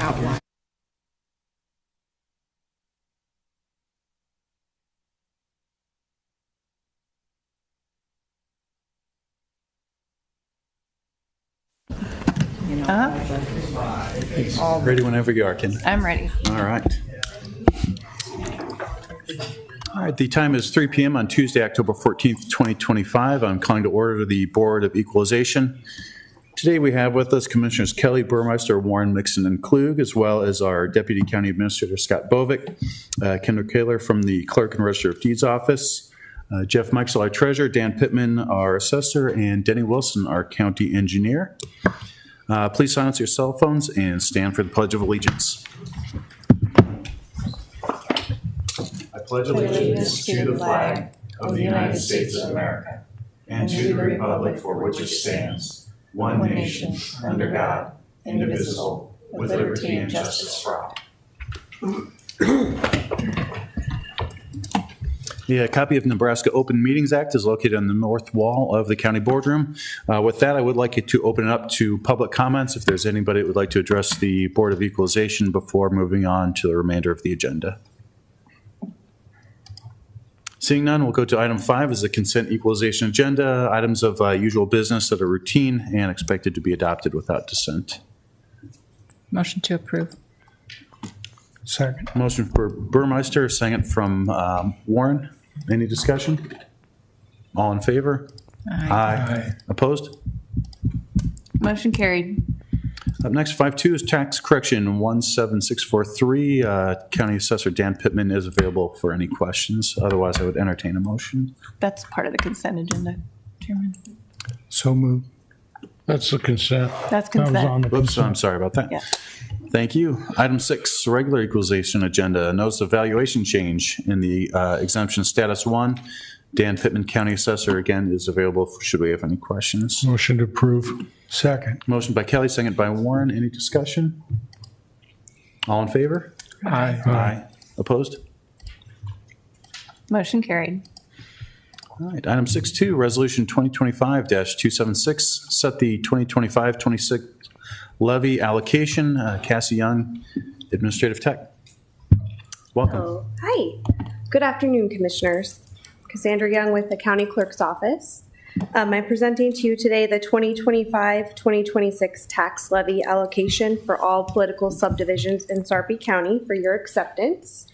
outline. Ready whenever you are, Ken. I'm ready. All right. All right, the time is 3 p.m. on Tuesday, October 14th, 2025. I'm calling to order the Board of Equalization. Today we have with us Commissioners Kelly, Burmeister, Warren, Mixon, and Klug, as well as our Deputy County Administrator Scott Bovick, Kendra Kaler from the Clerk and Register of Deeds Office, Jeff Meixel, our Treasurer, Dan Pittman, our Assessor, and Denny Wilson, our County Engineer. Please silence your cell phones and stand for the Pledge of Allegiance. I pledge allegiance to the flag of the United States of America and to the republic for which it stands, one nation, under God, indivisible, with liberty and justice for all. The copy of Nebraska Open Meetings Act is located on the north wall of the county boardroom. With that, I would like it to open it up to public comments if there's anybody that would like to address the Board of Equalization before moving on to the remainder of the agenda. Seeing none, we'll go to item 5 is the consent equalization agenda, items of usual business that are routine and expected to be adopted without dissent. Motion to approve. Second. Motion for Burmeister, second from Warren. Any discussion? All in favor? Aye. Opposed? Motion carried. Up next, 5.2 is tax correction 17643. County Assessor Dan Pittman is available for any questions. Otherwise, I would entertain a motion. That's part of the consent agenda, Chairman. So moved. That's the consent. That's That was consent. on the Oops, consent. I'm sorry about that. Yeah. Thank you. Item 6, regular equalization agenda. Notice of valuation change in the exemption status 1. Dan Pittman, County Assessor, again, is available should we have any questions. Motion to approve. Second. Motion by Kelly, second by Warren. Any discussion? All in favor? Aye. Opposed? Motion carried. All right. Item 6.2, Resolution 2025-276, set the 2025-26 levy allocation. Cassie Young, Administrative Tech. Welcome. Oh, hi. Good afternoon, Commissioners. Cassandra Young with the County Clerk's Office. I'm presenting to you today the 2025-2026 tax levy allocation for all political subdivisions in Sarpy County for your acceptance.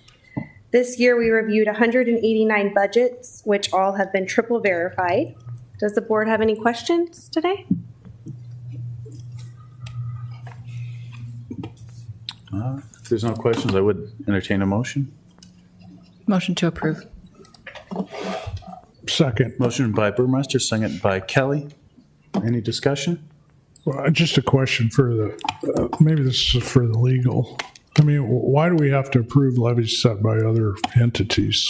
This year, we reviewed 189 budgets, which all have been triple verified. Does the board have any questions today? If there's no questions, I would entertain a motion. Motion to approve. Second. Motion by Burmeister, second by Kelly. Any discussion? Well, just a question for the, maybe this is for the legal. I mean, why do we have to approve levies set by other entities?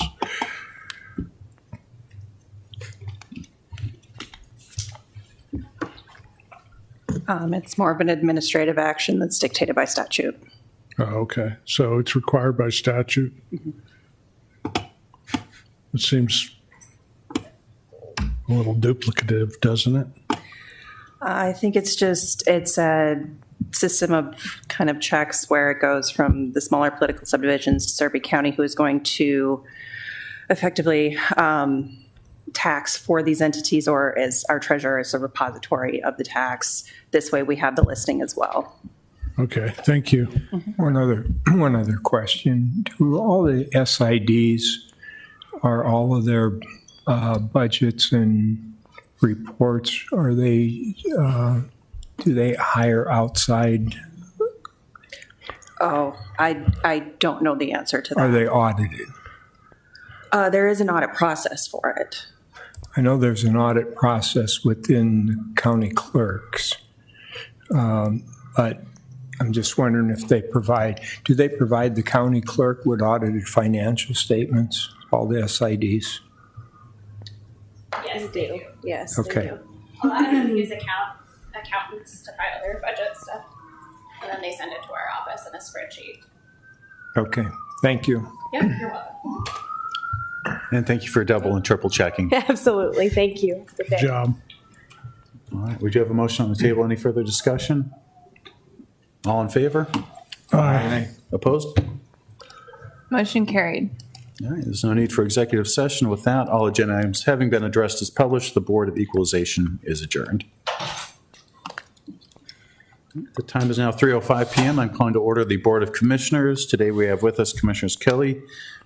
It's more of an administrative action that's dictated by statute. Oh, okay. So it's required by statute? It seems a little duplicative, doesn't it? I think it's a system of kind of checks where it goes from the smaller political subdivisions to Sarpy County, who is going to effectively tax for these entities, or as our treasurer is a repository of the tax. This way we have the listing as well. Okay, thank you. One other question. Do all the SIDs, are all of their budgets and reports, are they, do they hire outside? Oh, I don't know the answer to that. Are they audited? There is an audit process for it. I know there's an audit process within county clerks, but I'm just wondering if do they provide the county clerk with audited financial statements, all the SIDs? Yes, they do. Yes. Okay. They do. A lot of them use accountants to file their budget stuff, and then they send it to our office in a spreadsheet. Okay, thank you. Yep, you're welcome. And thank you for double and triple checking. Absolutely. Thank you. Good day. Good job. All right, we do have a motion on the table. Any further discussion? All in favor? Aye. Opposed? Motion carried. All right, there's no need for executive session. With that, all agenda items having been addressed as published, the Board of Equalization is adjourned. The time is now 3:05 PM. I'm calling to order the Board of Commissioners. Today we have with us Commissioners Kelly,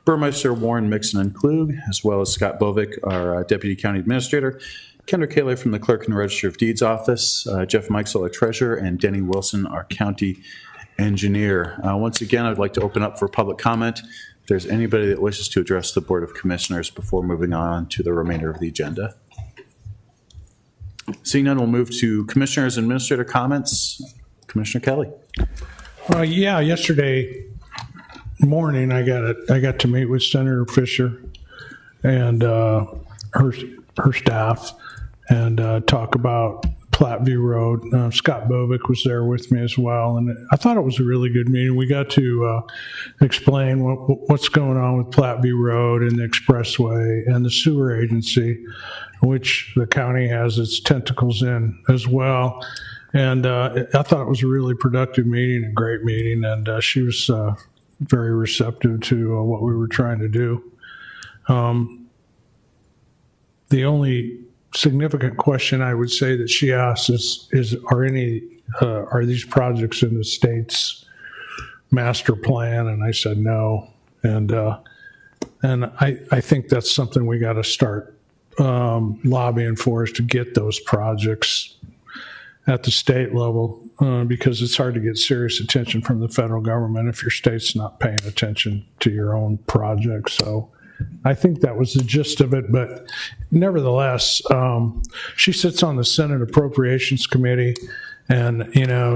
Burmeister, Warren, Mixon, and Klug, as well as Scott Bovick, our Deputy County Administrator, Kendra Kaler from the Clerk and Register of Deeds Office, Jeff Mikesell, our Treasurer, and Denny Wilson, our County Engineer. Once again, I'd like to open up for public comment. If there's anybody that wishes to address the Board of Commissioners before moving on to the remainder of the agenda. Seeing none, we'll move to Commissioners and Administrator comments. Commissioner Kelly. Yeah, yesterday morning I got to meet with Senator Fisher and her staff and talk about Platteview Road. Scott Bovick was there with me as well, and I thought it was a really good meeting. We got to explain what's going on with Platteview Road and the expressway and the sewer agency, which the county has its tentacles in as well. And I thought it was a really productive meeting, a great meeting, and she was very receptive to what we were trying to do. The only significant question I would say that she asked is are these projects in the state's master plan? And I said no. And I think that's something we got to start lobbying for, is to get those projects at the state level, because it's hard to get serious attention from the federal government if your state's not paying attention to your own projects. So I think that was the gist of it, but nevertheless, she sits on the Senate Appropriations Committee, and,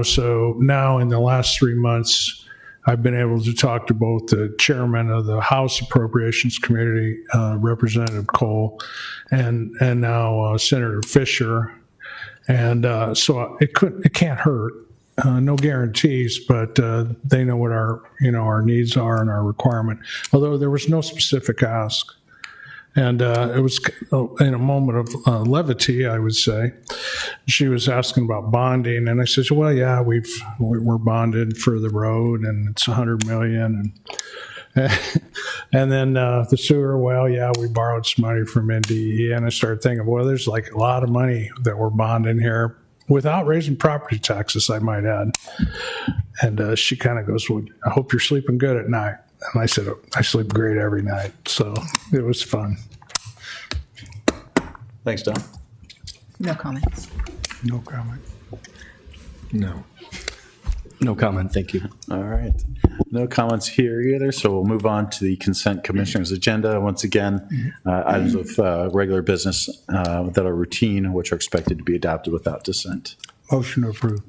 so now in the last 3 months, I've been able to talk to both the chairman of the House Appropriations Committee, Representative Cole, and now Senator Fisher. And so it can't hurt. No guarantees, but they know what our needs are and our requirement. Although there was no specific ask, and it was in a moment of levity, I would say. She was asking about bonding, and I said, "Well, yeah, we're bonded for the road, and it's $100 million." And then the sewer, well, yeah, we borrowed some money from NDE, and I started thinking, well, there's like a lot of money that we're bonding here without raising property taxes, I might add. And she kind of goes, well, I hope you're sleeping good at night. And I said, oh, I sleep great every night. So it was fun. Thanks, Don. No comments. No comment. No. No comment, thank you. All right. No comments here either, so we'll move on to the consent commissioners agenda. Once again, items of regular business that are routine, which are expected to be adopted without dissent. Motion approved.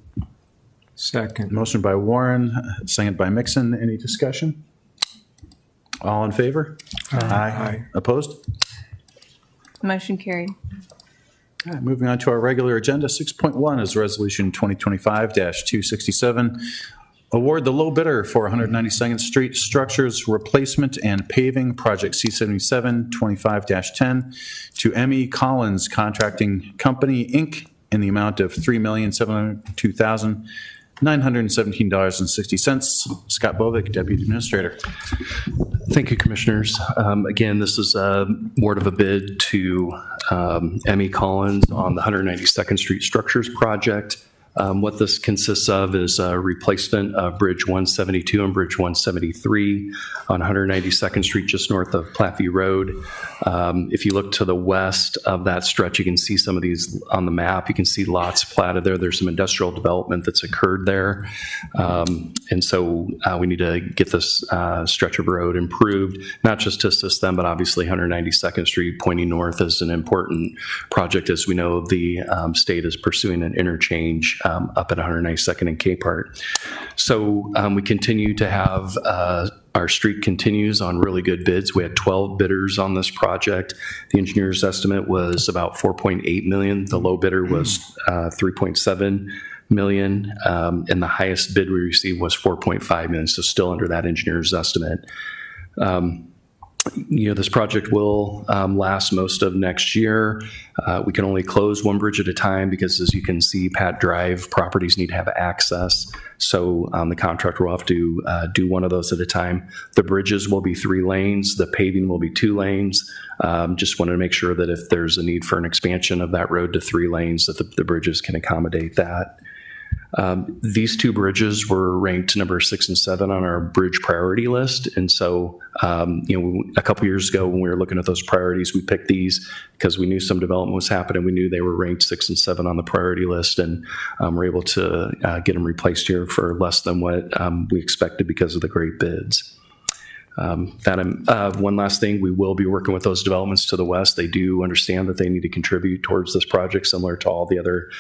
Second. Motion by Warren, second by Mixon. Any discussion? All in favor? Aye. Opposed? Motion carried. All right, moving on to our regular agenda, 6.1 is Resolution 2025-267. Award the low bidder for 192nd Street Structures Replacement and Paving Project C77 25-10 to M.E. Collins Contracting Company, Inc. in the amount of $3,702,917.60. Scott Bovick, Deputy Administrator. Thank you, Commissioners. Again, this is a award of a bid to M.E. Collins on the 192nd Street Structures Project. What this consists of is a replacement of Bridge 172 and Bridge 173 on 192nd Street, just north of Platteview Road. If you look to the west of that stretch, you can see some of these on the map. You can see lots platted there. There's some industrial development that's occurred there. And so we need to get this stretch of road improved, not just to assist them, but obviously 192nd Street pointing north is an important project. As we know, the state is pursuing an interchange up at 192nd and Capehart. So we continue to have our street continues on really good bids. We had 12 bidders on this project. The engineer's estimate was about $4.8 million. The low bidder was $3.7 million, and the highest bid we received was $4.5 million, so still under that engineer's estimate. This project will last most of next year. We can only close one bridge at a time because, as you can see, Pat Drive properties need to have access. So the contractor will have to do one of those at a time. The bridges will be 3 lanes. The paving will be 2 lanes. Just wanted to make sure that if there's a need for an expansion of that road to 3 lanes, that the bridges can accommodate that. These 2 bridges were ranked number 6 and 7 on our bridge priority list. And so, a couple years ago when we were looking at those priorities, we picked these because we knew some development was happening. We knew they were ranked 6 and 7 on the priority list, and we're able to get them replaced here for less than what we expected because of the great bids. One last thing, we will be working with those developments to the west. They do understand that they need to contribute towards this project, similar to all the other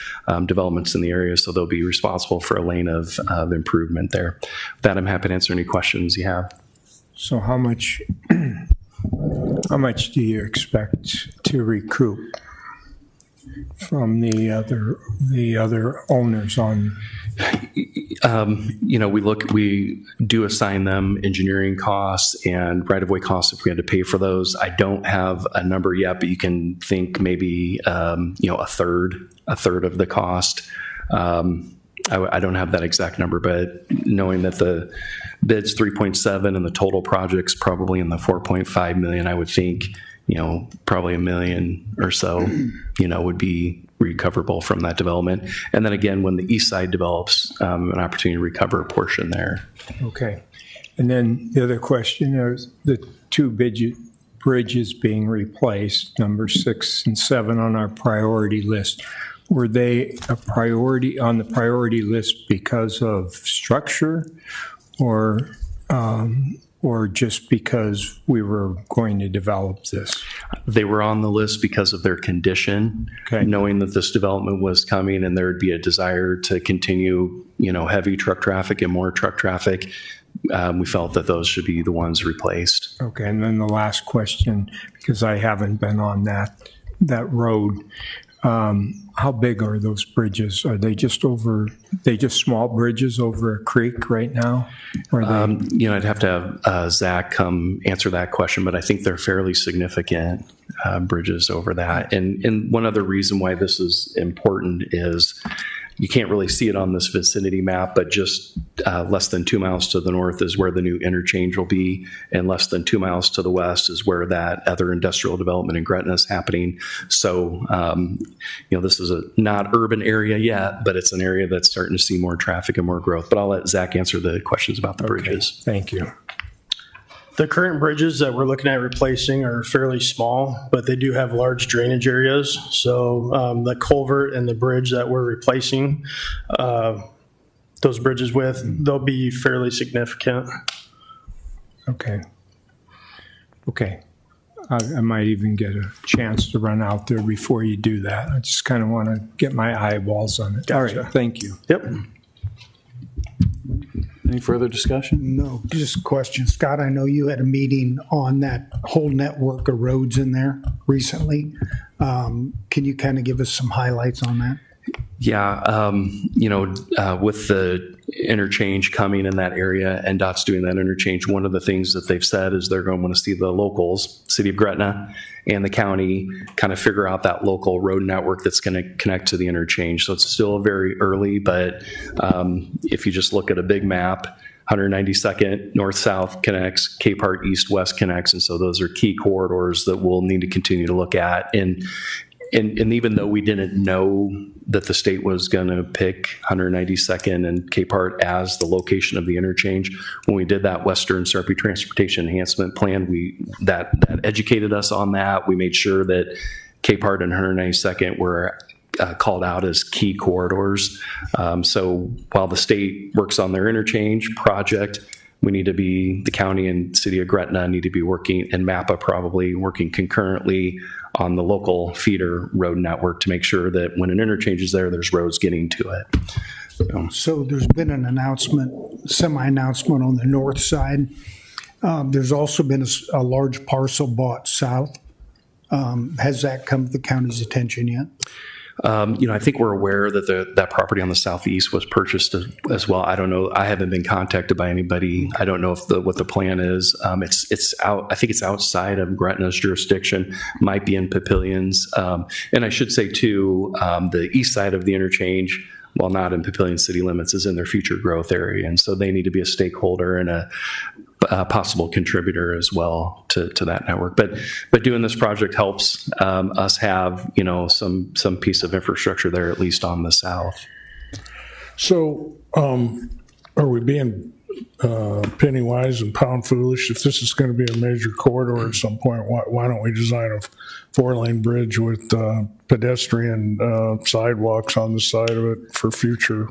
developments in the area, so they'll be responsible for a lane of improvement there. With that, I'm happy to answer any questions you have. So how much do you expect to recoup from the other owners on? We do assign them engineering costs and right-of-way costs if we had to pay for those. I don't have a number yet, but you can think maybe, a third of the cost. I don't have that exact number, but knowing that the bid's 3.7 and the total project's probably in the 4.5 million, I would think, probably $1 million or so, would be recoverable from that development. And then again, when the east side develops, an opportunity to recover a portion there. Okay. And then the other question is the 2 bridges being replaced, number 6 and 7 on our priority list. Were they a priority on the priority list because of structure or just because we were going to develop this? They were on the list because of their condition, Okay. knowing that this development was coming and there would be a desire to continue, heavy truck traffic and more truck traffic. We felt that those should be the ones replaced. Okay, and then the last question, because I haven't been on that road. How big are those bridges? Are they just small bridges over a creek right now? Or are they? I'd have to have Zach come answer that question, but I think they're fairly significant bridges over that. And one other reason why this is important is you can't really see it on this vicinity map, but just less than 2 miles to the north is where the new interchange will be, and less than 2 miles to the west is where that other industrial development in Gretna is happening. So, this is a not urban area yet, but it's an area that's starting to see more traffic and more growth. But I'll let Zach answer the questions about the bridges. Thank you. The current bridges that we're looking at replacing are fairly small, but they do have large drainage areas. So the culvert and the bridge that we're replacing those bridges with, they'll be fairly significant. Okay. I might even get a chance to run out there before you do that. I just kind of want to get my eyeballs on it. All Gotcha. right, thank you. Yep. Any further discussion? No, just a question. Scott, I know you had a meeting on that whole network of roads in there recently. Can you kind of give us some highlights on that? Yeah, with the interchange coming in that area, and NDOT's doing that interchange, one of the things that they've said is they're going to want to see the locals, City of Gretna and the county, kind of figure out that local road network that's going to connect to the interchange. So it's still very early, but if you just look at a big map, 192nd north-south connects, Capehart east-west connects, and so those are key corridors that we'll need to continue to look at. And even though we didn't know that the state was going to pick 192nd and Capehart as the location of the interchange, when we did that Western Sarpy Transportation Enhancement Plan, that educated us on that. We made sure that Capehart and 192nd were called out as key corridors. So while the state works on their interchange project, the county and City of Gretna need to be working, and MAPA probably working concurrently on the local feeder road network to make sure that when an interchange is there, there's roads getting to it. So there's been an announcement, semi-announcement on the north side. There's also been a large parcel bought south. Has that come to the county's attention yet? I think we're aware that that property on the southeast was purchased as well. I don't know. I haven't been contacted by anybody. I don't know what the plan is. It's out. I think it's outside of Gretna's jurisdiction. Might be in Papillions. And I should say too, the east side of the interchange, while not in Papillion city limits, is in their future growth area, and so they need to be a stakeholder and a possible contributor as well to that network. But doing this project helps us have some piece of infrastructure there, at least on the south. So are we being penny wise and pound foolish? If this is going to be a major corridor at some point, why don't we design a 4-lane bridge with pedestrian sidewalks on the side of it for future?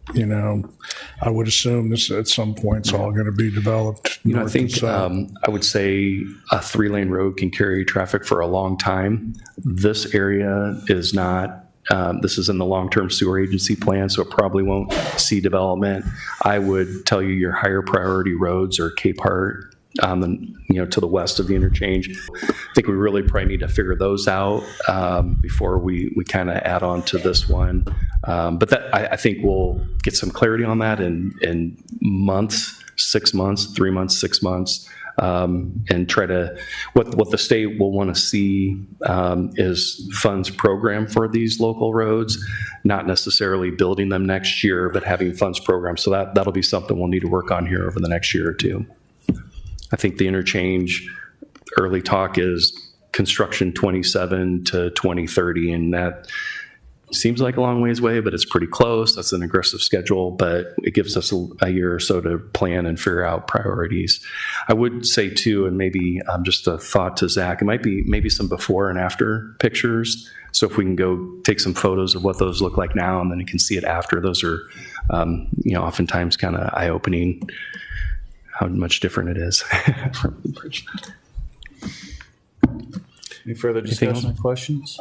I would assume this at some point is all going to be developed. I think I would say a 3-lane road can carry traffic for a long time. This area is not. This is in the long-term sewer agency plan, so it probably won't see development. I would tell you your higher priority roads are Capehart, to the west of the interchange. I think we really probably need to figure those out before we kind of add on to this one. But I think we'll get some clarity on that in months, 6 months, 3 months, 6 months. And try to what the state will want to see is funds program for these local roads, not necessarily building them next year, but having funds program. So that'll be something we'll need to work on here over the next year or two. I think the interchange early talk is construction 27 to 2030, and that seems like a long ways away, but it's pretty close. That's an aggressive schedule, but it gives us a year or so to plan and figure out priorities. I would say too, and maybe just a thought to Zach, it might be maybe some before and after pictures. So if we can go take some photos of what those look like now, and then you can see it after, those are, oftentimes kind of eye-opening how much different it is from the bridge. Any further discussion or questions?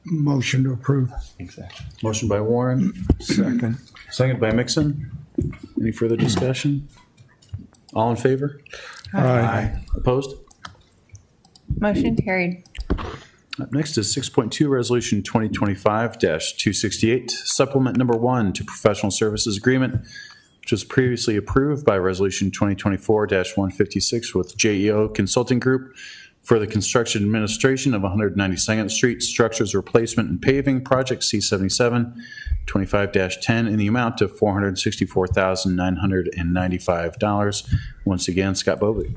Motion to approve. Exactly. Motion by Warren. Second by Mixon. Any further discussion? All in favor? Aye. Opposed? Motion carried. Up next is 6.2, Resolution 2025-268, Supplement Number 1 to Professional Services Agreement, which was previously approved by Resolution 2024-156 with JEO Consulting Group for the construction administration of 192nd Street Structures Replacement and Paving Project C77 25-10 in the amount of $464,995. Once again, Scott Bovig.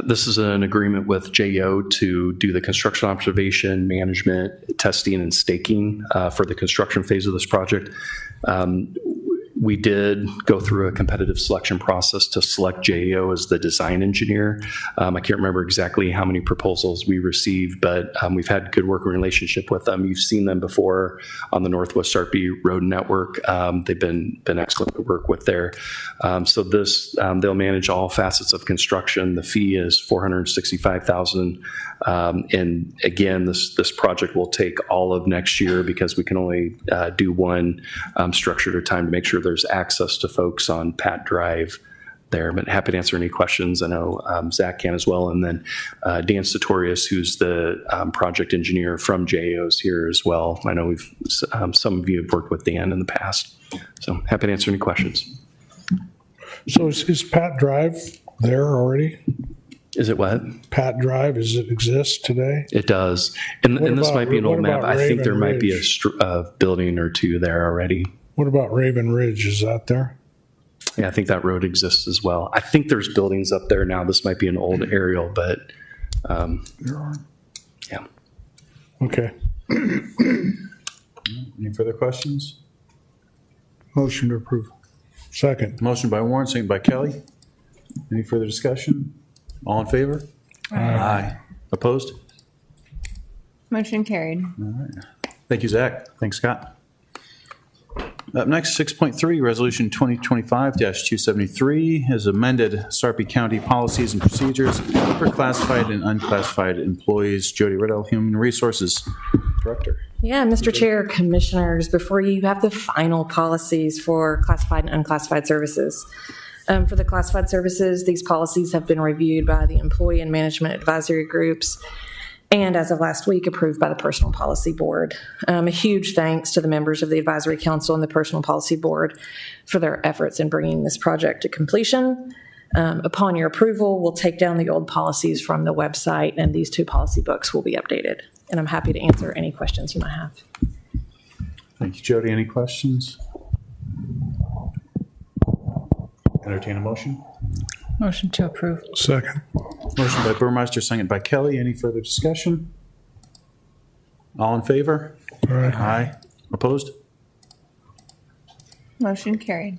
This is an agreement with JEO to do the construction observation, management, testing, and staking for the construction phase of this project. We did go through a competitive selection process to select JEO as the design engineer. I can't remember exactly how many proposals we received, but we've had good working relationship with them. You've seen them before on the Northwest Sarpy Road Network. They've been excellent to work with there. So this, they'll manage all facets of construction. The fee is $465,000. And again, this project will take all of next year because we can only do one structure at a time to make sure there's access to folks on Pat Drive there. But happy to answer any questions. I know Zach can as well. And then Dan Satorius, who's the project engineer from JEO's here as well. I know some of you have worked with Dan in the past. So happy to answer any questions. So is Pat Drive there already? Is it what? Pat Drive, does it exist today? It does. And this about- might be an old what map. about I think there Raven might be Ridge? a building or two there already. What about Raven Ridge? Is that there? Yeah, I think that road exists as well. I think there's buildings up there now. This might be an old aerial, but There are. yeah. Okay. Any further questions? Motion to approve. Second. Motion by Warren, second by Kelly. Any further discussion? All in favor? Aye. Opposed? Motion carried. Thank you, Zach. Thanks, Scott. Up next, 6.3, Resolution 2025-273 has amended Sarpy County policies and procedures for classified and unclassified employees. Jody Riddell, Human Resources Director. Yeah, Mr. Chair, Commissioners, before you have the final policies for classified and unclassified services. For the classified services, these policies have been reviewed by the employee and management advisory groups. and as of last week, approved by the Personal Policy Board. A huge thanks to the members of the Advisory Council and the Personal Policy Board for their efforts in bringing this project to completion. Upon your approval, we'll take down the old policies from the website, and these 2 policy books will be updated. And I'm happy to answer any questions you might have. Thank you, Jody. Any questions? Entertain a motion. Motion to approve. Second. Motion by Burmeister, second by Kelly. Any further discussion? All in favor? Aye. Opposed? Motion carried.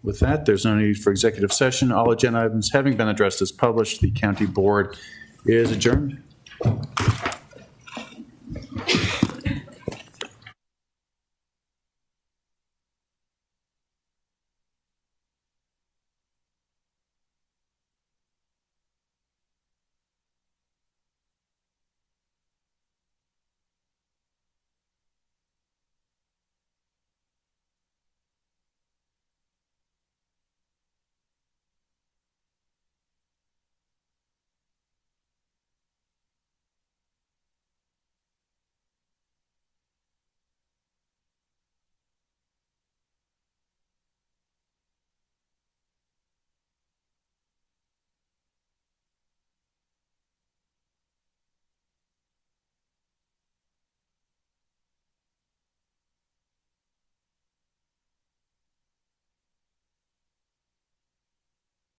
With that, there's no need for executive session. All agenda items having been addressed as published, the county board is adjourned.